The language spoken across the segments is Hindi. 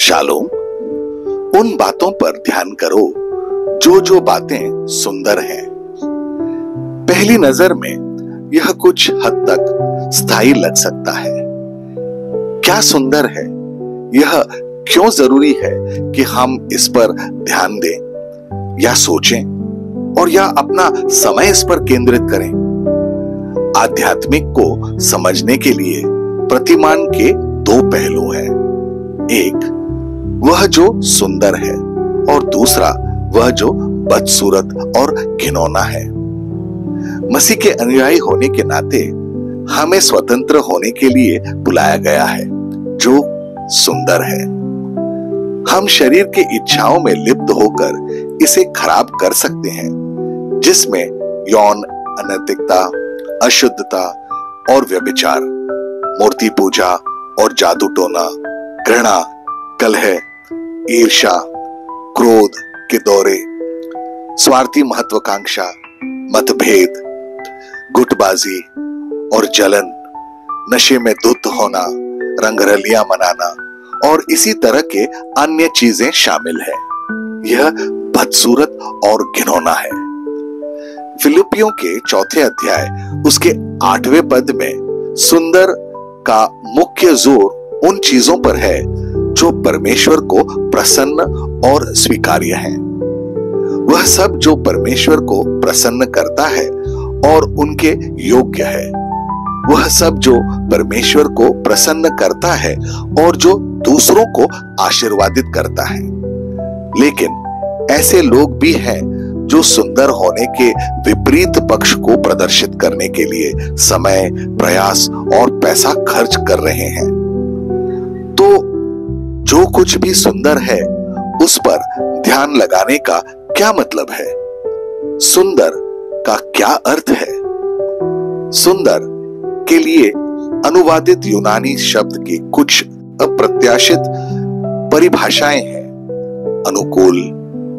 शालोम, उन बातों पर ध्यान करो जो जो बातें सुंदर हैं। पहली नजर में यह कुछ हद तक स्थायी लग सकता है। क्या सुंदर है, यह क्यों जरूरी है कि हम इस पर ध्यान दें या सोचें और या अपना समय इस पर केंद्रित करें। आध्यात्मिक को समझने के लिए प्रतिमान के दो पहलू हैं। एक वह जो सुंदर है और दूसरा वह जो बदसूरत और घिनौना है। मसीह के अनुयायी होने के नाते हमें स्वतंत्र होने के लिए बुलाया गया है जो सुंदर है। हम शरीर के इच्छाओं में लिप्त होकर इसे खराब कर सकते हैं, जिसमें यौन अनैतिकता, अशुद्धता और व्यभिचार, मूर्ति पूजा और जादू टोना, घृणा, कलह, ईर्ष्या, क्रोध के दौरे, स्वार्थी महत्वाकांक्षा, मतभेद, गुटबाजी और जलन, नशे में धुत होना, रंगरलियां मनाना और इसी तरह के अन्य चीजें शामिल है। यह बदसूरत और घिनौना है। फिलिपियों के 4 अध्याय उसके 8वें पद में सुंदर का मुख्य जोर उन चीजों पर है जो परमेश्वर को प्रसन्न और स्वीकार्य है। वह सब जो परमेश्वर को प्रसन्न करता है और उनके योग्य है। वह सब जो परमेश्वर को प्रसन्न करता है और जो दूसरों को आशीर्वादित करता है। लेकिन ऐसे लोग भी हैं जो सुंदर होने के विपरीत पक्ष को प्रदर्शित करने के लिए समय, प्रयास और पैसा खर्च कर रहे हैं। तो जो कुछ भी सुंदर है उस पर ध्यान लगाने का क्या मतलब है? सुंदर का क्या अर्थ है? सुंदर के लिए अनुवादित यूनानी शब्द की कुछ अप्रत्याशित परिभाषाएं हैं। अनुकूल,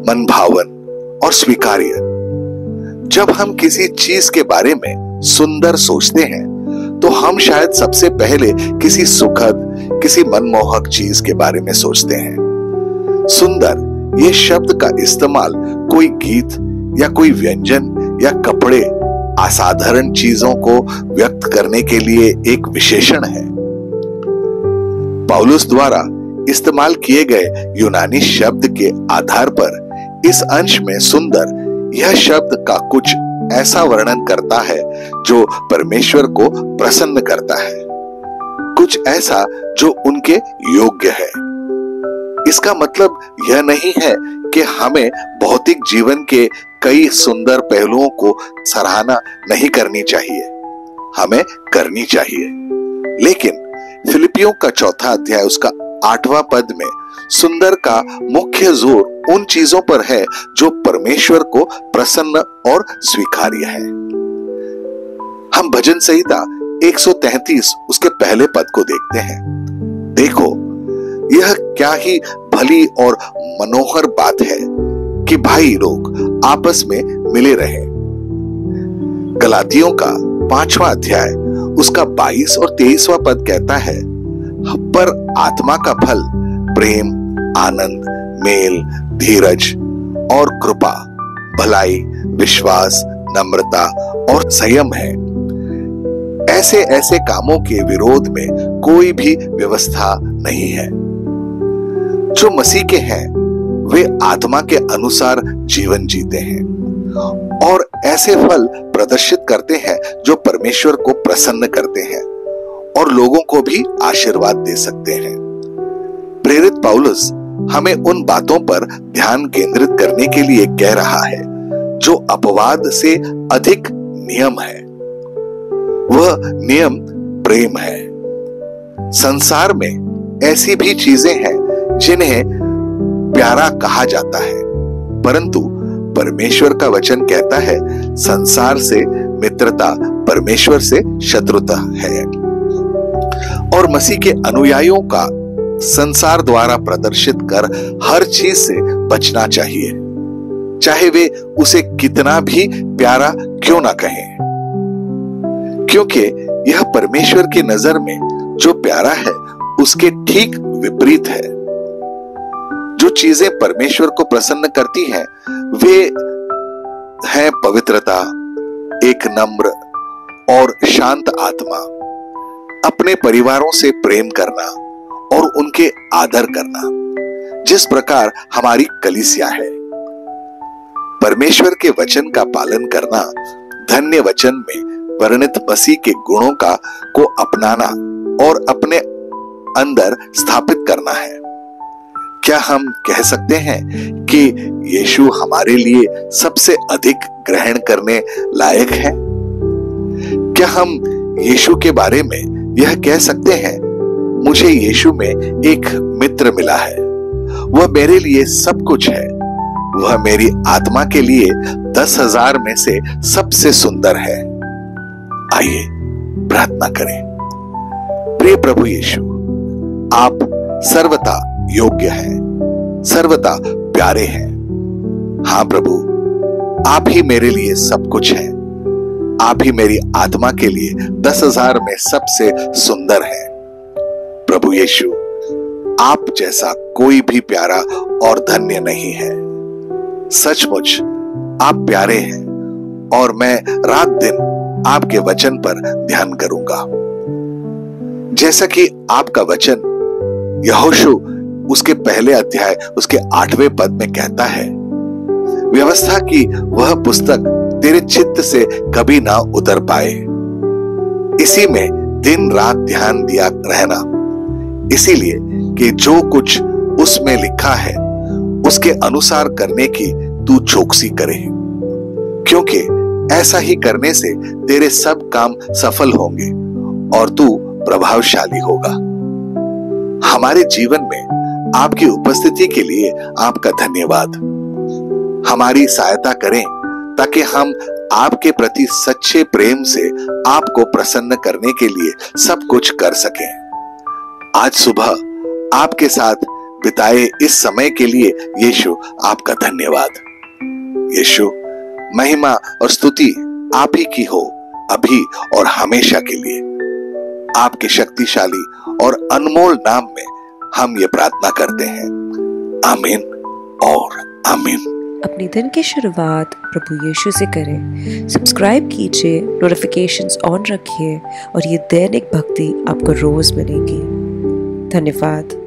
मनभावन और स्वीकार्य। जब हम किसी चीज के बारे में सुंदर सोचते हैं तो हम शायद सबसे पहले किसी सुखद, किसी मनमोहक चीज के बारे में सोचते हैं। सुंदर ये शब्द का इस्तेमाल कोई गीत या कोई व्यंजन या कपड़े, असाधारण चीजों को व्यक्त करने के लिए एक विशेषण है। पौलुस द्वारा इस्तेमाल किए गए यूनानी शब्द के आधार पर इस अंश में सुंदर यह शब्द का कुछ ऐसा वर्णन करता है जो परमेश्वर को प्रसन्न करता है, कुछ ऐसा जो उनके योग्य है। इसका मतलब यह नहीं है कि हमें भौतिक जीवन के कई सुंदर पहलुओं को सराहना नहीं करनी चाहिए, हमें करनी चाहिए। लेकिन फिलिपियों का 4 अध्याय उसका 8वां पद में सुंदर का मुख्य जोर उन चीजों पर है जो परमेश्वर को प्रसन्न और स्वीकार्य है। हम भजन संहिता 133 उसके पहले पद को देखते हैं। देखो, यह क्या ही भली और मनोहर बात है कि भाई लोग आपस में मिले रहे। गलातियों का 5वां अध्याय उसका 22 और 23वां पद कहता है, पर आत्मा का फल प्रेम, आनंद, मेल, धीरज और कृपा, भलाई, विश्वास, नम्रता और संयम है। ऐसे ऐसे कामों के विरोध में कोई भी व्यवस्था नहीं है। जो मसीह के हैं वे आत्मा के अनुसार जीवन जीते हैं और ऐसे फल प्रदर्शित करते हैं जो परमेश्वर को प्रसन्न करते हैं और लोगों को भी आशीर्वाद दे सकते हैं। प्रेरित पौलुस हमें उन बातों पर ध्यान केंद्रित करने के लिए कह रहा है जो अपवाद से अधिक नियम है। वह नियम प्रेम है। संसार में ऐसी भी चीजें हैं जिन्हें प्यारा कहा जाता है, परंतु परमेश्वर का वचन कहता है संसार से मित्रता परमेश्वर से शत्रुता है। और मसीह के अनुयायियों का संसार द्वारा प्रदर्शित कर हर चीज से बचना चाहिए, चाहे वे उसे कितना भी प्यारा क्यों ना कहें, क्योंकि यह परमेश्वर की नजर में जो प्यारा है उसके ठीक विपरीत है। जो चीजें परमेश्वर को प्रसन्न करती हैं वे है पवित्रता, एक नम्र और शांत आत्मा, अपने परिवारों से प्रेम करना और उनके आदर करना, जिस प्रकार हमारी कलीसिया है। परमेश्वर के वचन का पालन करना, धन्य वचन में वर्णित मसीह के गुणों को अपनाना और अपने अंदर स्थापित करना है। क्या हम कह सकते हैं कि यीशु हमारे लिए सबसे अधिक ग्रहण करने लायक है? क्या हम यीशु के बारे में यह कह सकते हैं, मुझे यीशु में एक मित्र मिला है, वह मेरे लिए सब कुछ है, वह मेरी आत्मा के लिए 10,000 में से सबसे सुंदर है। आइए प्रार्थना करें। प्रिय प्रभु यीशु, आप सर्वथा योग्य हैं, सर्वथा प्यारे हैं। हाँ प्रभु, आप ही मेरे लिए सब कुछ हैं। आप ही मेरी आत्मा के लिए 10,000 में सबसे सुंदर है। प्रभु यीशु, आप जैसा कोई भी प्यारा और धन्य नहीं है। सचमुच आप प्यारे हैं और मैं रात दिन आपके वचन पर ध्यान करूंगा। जैसा कि आपका वचन यहोशू उसके पहले अध्याय उसके 8वें पद में कहता है, व्यवस्था की वह पुस्तक तेरे चित्त से कभी ना उतर पाए। इसी में दिन रात ध्यान दिया रहना, इसीलिए कि जो कुछ उसमें लिखा है उसके अनुसार करने की तू चौकसी करे, क्योंकि ऐसा ही करने से तेरे सब काम सफल होंगे और तू प्रभावशाली होगा। हमारे जीवन में आपकी उपस्थिति के लिए आपका धन्यवाद। हमारी सहायता करें ताकि हम आपके प्रति सच्चे प्रेम से आपको प्रसन्न करने के लिए सब कुछ कर सकें। आज सुबह आपके साथ बिताए इस समय के लिए यीशु आपका धन्यवाद। यीशु, महिमा और स्तुति आप ही की हो, अभी और हमेशा के लिए। आपके शक्तिशाली और अनमोल नाम में हम ये प्रार्थना करते हैं। आमीन और आमीन। अपनी दिन की शुरुआत प्रभु यीशु से करें। सब्सक्राइब कीजिए, नोटिफिकेशंस ऑन रखिए और ये दैनिक भक्ति आपको रोज मिलेगी। धन्यवाद।